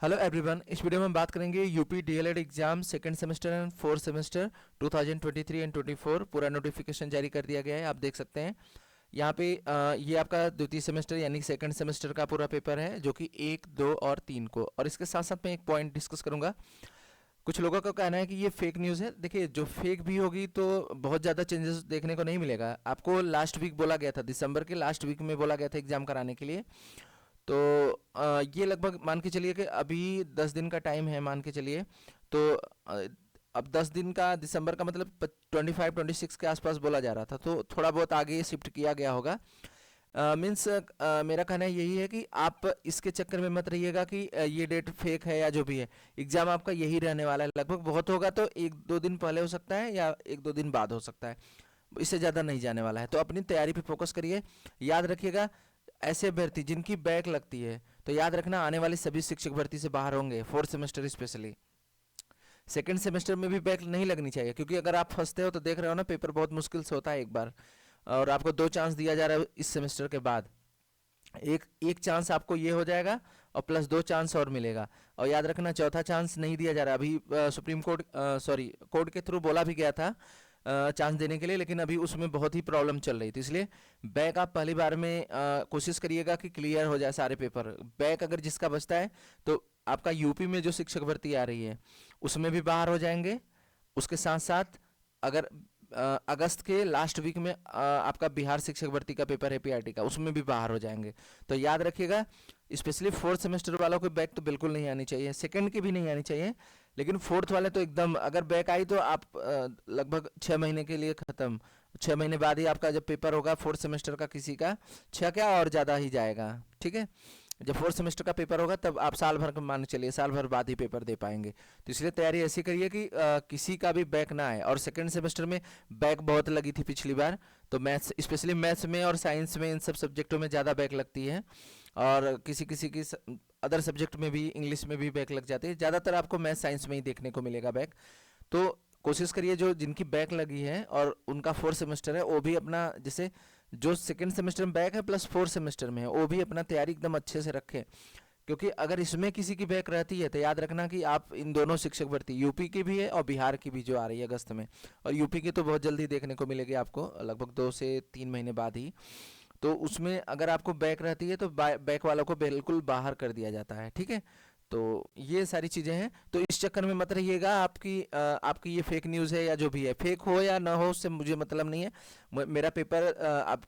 Hello everyone. इस video में हम बात करेंगे UP DElEd exam second semester and fourth semester 2023 and 24। पूरा नोटिफिकेशन जारी कर दिया गया है, आप देख सकते हैं यहाँ पे। ये आपका द्वितीय सेमेस्टर यानी सेकंड सेमेस्टर का पूरा पेपर है, जो कि 1, 2 और 3 को। और इसके साथ साथ मैं एक पॉइंट डिस्कस करूंगा। कुछ लोगों का कहना है कि ये फेक न्यूज़ है। देखिए, जो फेक भी होगी तो बहुत ज़्यादा चेंजेस देखने को नहीं मिलेगा। आपको लास्ट वीक बोला गया था, दिसंबर के लास्ट वीक में बोला गया था एग्जाम कराने के लिए। तो ये लगभग मान के चलिए कि अभी 10 दिन का टाइम है, मान के चलिए। तो अब 10 दिन का, दिसंबर का मतलब 25-26 के आसपास बोला जा रहा था, तो थोड़ा बहुत आगे शिफ्ट किया गया होगा। मीन्स मेरा कहना यही है कि आप इसके चक्कर में मत रहिएगा कि ये डेट फेक है या जो भी है। एग्ज़ाम आपका यही रहने वाला है, लगभग बहुत होगा तो 1-2 दिन पहले हो सकता है या 1-2 दिन बाद हो सकता है, इससे ज़्यादा नहीं जाने वाला है। तो अपनी तैयारी पे फोकस करिए। याद रखिएगा, ऐसे अभ्यर्थी जिनकी बैक लगती है, तो याद रखना आने वाले सभी शिक्षक भर्ती से बाहर होंगे, fourth semester specially. Second semester में भी बैक नहीं लगनी चाहिए, क्योंकि अगर आप फंसते हो तो देख रहे हो ना, पेपर बहुत मुश्किल से होता है एक बार, और आपको 2 चांस दिया जा रहा है इस सेमेस्टर के बाद। एक एक चांस आपको ये हो जाएगा और प्लस 2 चांस और मिलेगा। और याद रखना, चौथा चांस नहीं दिया जा रहा अभी। सुप्रीम कोर्ट, सॉरी, कोर्ट के थ्रू बोला भी गया था चांस देने के लिए, लेकिन अभी उसमें बहुत ही प्रॉब्लम चल रही थी। इसलिए बैक आप पहली बार में कोशिश करिएगा कि क्लियर हो जाए सारे पेपर। बैक अगर जिसका बचता है तो आपका यूपी में जो शिक्षक भर्ती आ रही है उसमें भी बाहर हो जाएंगे। उसके साथ साथ अगर अगस्त के लास्ट वीक में आपका बिहार शिक्षक भर्ती का पेपर है पीआरटी का, उसमें भी बाहर हो जाएंगे। तो याद रखिएगा, स्पेशली फोर्थ सेमेस्टर वालों को बैक तो बिल्कुल नहीं आनी चाहिए, सेकंड की भी नहीं आनी चाहिए, लेकिन फोर्थ वाले तो एकदम, अगर बैक आई तो आप लगभग 6 महीने के लिए ख़त्म। 6 महीने बाद ही आपका जब पेपर होगा फोर्थ सेमेस्टर का, किसी का 6 क्या और ज़्यादा ही जाएगा, ठीक है। जब फोर्थ सेमेस्टर का पेपर होगा तब आप साल भर का मान चलिए, साल भर बाद ही पेपर दे पाएंगे। तो इसलिए तैयारी ऐसी करिए कि किसी का भी बैक ना आए। और सेकंड सेमेस्टर में बैक बहुत लगी थी पिछली बार, तो मैथ्स, स्पेशली मैथ्स में और साइंस में, इन सब सब्जेक्टों में ज़्यादा बैक लगती है। और किसी किसी की अदर सब्जेक्ट में भी, इंग्लिश में भी बैक लग जाती है। ज़्यादातर आपको मैथ साइंस में ही देखने को मिलेगा बैक। तो कोशिश करिए जो जिनकी बैक लगी है और उनका फोर्थ सेमेस्टर है, वो भी अपना, जैसे जो सेकंड सेमेस्टर में बैक है प्लस फोर्थ सेमेस्टर में है, वो भी अपना तैयारी एकदम अच्छे से रखें। क्योंकि अगर इसमें किसी की बैक रहती है तो याद रखना कि आप इन दोनों शिक्षक भर्ती, यूपी की भी है और बिहार की भी जो आ रही है अगस्त में, और यूपी की तो बहुत जल्दी देखने को मिलेगी आपको, लगभग 2 से 3 महीने बाद ही। तो उसमें अगर आपको बैक रहती है तो बैक वालों को बिल्कुल बाहर कर दिया जाता है, ठीक है। तो ये सारी चीज़ें हैं, तो इस चक्कर में मत रहिएगा। आपकी ये फेक न्यूज़ है या जो भी है, फेक हो या ना हो उससे मुझे मतलब नहीं है। मेरा पेपर अब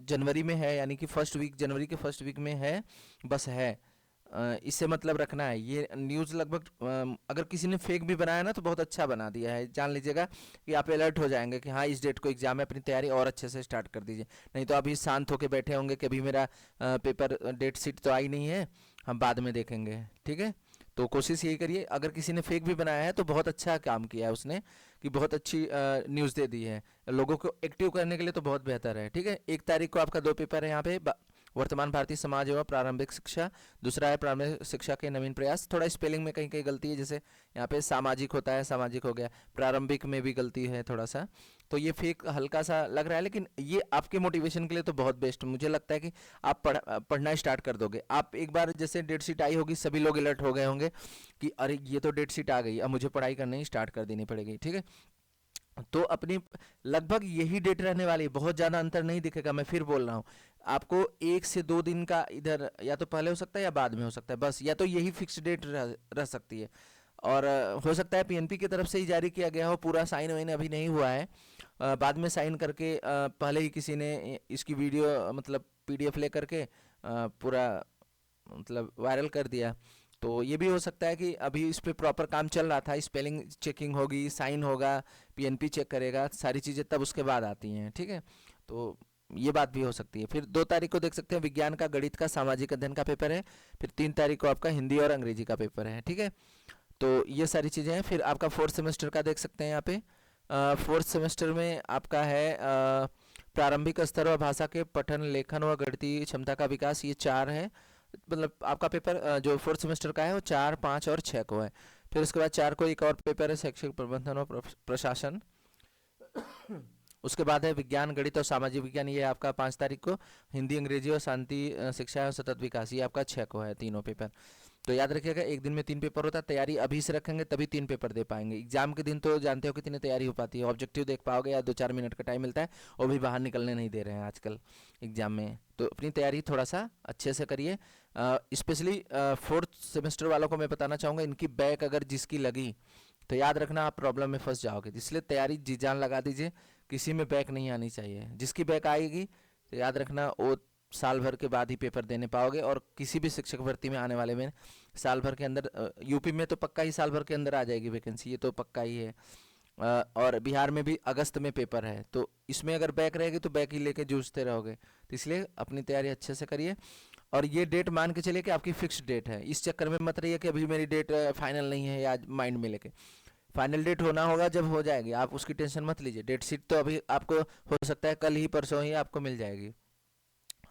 जनवरी में है, यानी कि फर्स्ट वीक, जनवरी के फर्स्ट वीक में है, बस है। इससे मतलब रखना है। ये न्यूज़ लगभग अगर किसी ने फेक भी बनाया ना तो बहुत अच्छा बना दिया है, जान लीजिएगा कि आप अलर्ट हो जाएंगे कि हाँ इस डेट को एग्जाम है, अपनी तैयारी और अच्छे से स्टार्ट कर दीजिए। नहीं तो अभी शांत होकर बैठे होंगे कि अभी मेरा पेपर डेट शीट तो आई नहीं है, हम बाद में देखेंगे, ठीक है। तो कोशिश यही करिए। अगर किसी ने फेक भी बनाया है तो बहुत अच्छा काम किया है उसने, कि बहुत अच्छी न्यूज़ दे दी है। लोगों को एक्टिव करने के लिए तो बहुत बेहतर है, ठीक है। 1 तारीख को आपका 2 पेपर है यहाँ पे, वर्तमान भारतीय समाज एवं प्रारंभिक शिक्षा, दूसरा है प्रारंभिक शिक्षा के नवीन प्रयास। थोड़ा स्पेलिंग में कहीं कहीं गलती है, जैसे यहाँ पे सामाजिक होता है, सामाजिक हो गया, प्रारंभिक में भी गलती है थोड़ा सा। तो ये फेक हल्का सा लग रहा है, लेकिन ये आपके मोटिवेशन के लिए तो बहुत बेस्ट मुझे लगता है कि आप पढ़ना स्टार्ट कर दोगे। आप एक बार जैसे डेट शीट आई होगी, सभी लोग अलर्ट हो गए होंगे कि अरे ये तो डेट शीट आ गई, अब मुझे पढ़ाई करनी स्टार्ट कर देनी पड़ेगी, ठीक है। तो अपनी लगभग यही डेट रहने वाली है, बहुत ज़्यादा अंतर नहीं दिखेगा। मैं फिर बोल रहा हूँ आपको, 1 से 2 दिन का इधर या तो पहले हो सकता है या बाद में हो सकता है, बस, या तो यही फिक्स डेट रह सकती है। और हो सकता है पीएनपी की तरफ से ही जारी किया गया हो, पूरा साइन वाइन अभी नहीं हुआ है। बाद में साइन करके पहले ही किसी ने इसकी वीडियो मतलब पीडीएफ ले करके पूरा मतलब वायरल कर दिया। तो ये भी हो सकता है कि अभी इस पे प्रॉपर काम चल रहा था, स्पेलिंग चेकिंग होगी, साइन होगा, पीएनपी चेक करेगा, सारी चीज़ें तब उसके बाद आती हैं, ठीक है। तो ये बात भी हो सकती है। फिर 2 तारीख को देख सकते हैं विज्ञान का, गणित का, सामाजिक अध्ययन का पेपर है। फिर 3 तारीख को आपका हिंदी और अंग्रेजी का पेपर है, ठीक है। तो ये सारी चीज़ें हैं। फिर आपका फोर्थ सेमेस्टर का देख सकते हैं यहाँ पे। फोर्थ सेमेस्टर में आपका है प्रारंभिक स्तर व भाषा के पठन, लेखन व गणितीय क्षमता का विकास, ये 4 है। मतलब आपका पेपर जो फोर्थ सेमेस्टर का है वो 4, 5 और 6 को है। फिर उसके बाद 4 को एक और पेपर है, शैक्षिक प्रबंधन और प्रशासन। उसके बाद है विज्ञान, गणित और सामाजिक विज्ञान, ये आपका 5 तारीख को। हिंदी, अंग्रेजी और शांति शिक्षा और सतत विकास, ये आपका 6 को है, तीनों पेपर। तो याद रखिएगा, एक दिन में 3 पेपर होता है। तैयारी अभी से रखेंगे तभी 3 पेपर दे पाएंगे। एग्जाम के दिन तो जानते हो कितनी तैयारी हो पाती है, ऑब्जेक्टिव देख पाओगे या 2-4 मिनट का टाइम मिलता है, वो भी बाहर निकलने नहीं दे रहे हैं आजकल एग्जाम में। तो अपनी तैयारी थोड़ा सा अच्छे से करिए। स्पेशली 4th सेमेस्टर वालों को मैं बताना चाहूँगा, इनकी बैक अगर जिसकी लगी तो याद रखना आप प्रॉब्लम में फंस जाओगे, इसलिए तैयारी जी जान लगा दीजिए, किसी में बैक नहीं आनी चाहिए। जिसकी बैक आएगी तो याद रखना वो साल भर के बाद ही पेपर देने पाओगे, और किसी भी शिक्षक भर्ती में आने वाले में साल भर के अंदर, यूपी में तो पक्का ही साल भर के अंदर आ जाएगी वैकेंसी, ये तो पक्का ही है। और बिहार में भी अगस्त में पेपर है, तो इसमें अगर बैक रहेगी तो बैक ही लेके जूझते रहोगे। तो इसलिए अपनी तैयारी अच्छे से करिए, और ये डेट मान के चलिए कि आपकी फिक्स्ड डेट है। इस चक्कर में मत रहिए कि अभी मेरी डेट फाइनल नहीं है, या माइंड में लेके। फाइनल डेट होना होगा जब हो जाएगी, आप उसकी टेंशन मत लीजिए। डेट शीट तो अभी आपको हो सकता है कल ही परसों ही आपको मिल जाएगी,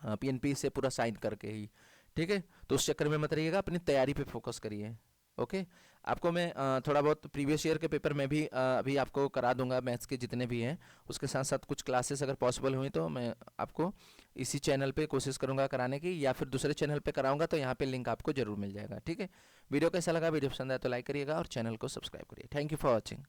पीएनपी से पूरा साइन करके ही, ठीक है। तो उस चक्कर में मत रहिएगा, अपनी तैयारी पे फोकस करिए। ओके, आपको मैं थोड़ा बहुत प्रीवियस ईयर के पेपर में भी अभी आपको करा दूंगा, मैथ्स के जितने भी हैं। उसके साथ साथ कुछ क्लासेस अगर पॉसिबल हुई तो मैं आपको इसी चैनल पे कोशिश करूंगा कराने की, या फिर दूसरे चैनल पे कराऊंगा, तो यहाँ पे लिंक आपको जरूर मिल जाएगा, ठीक है। वीडियो कैसा लगा, वीडियो पसंद आया तो लाइक करिएगा और चैनल को सब्सक्राइब करिए। Thank you for watching.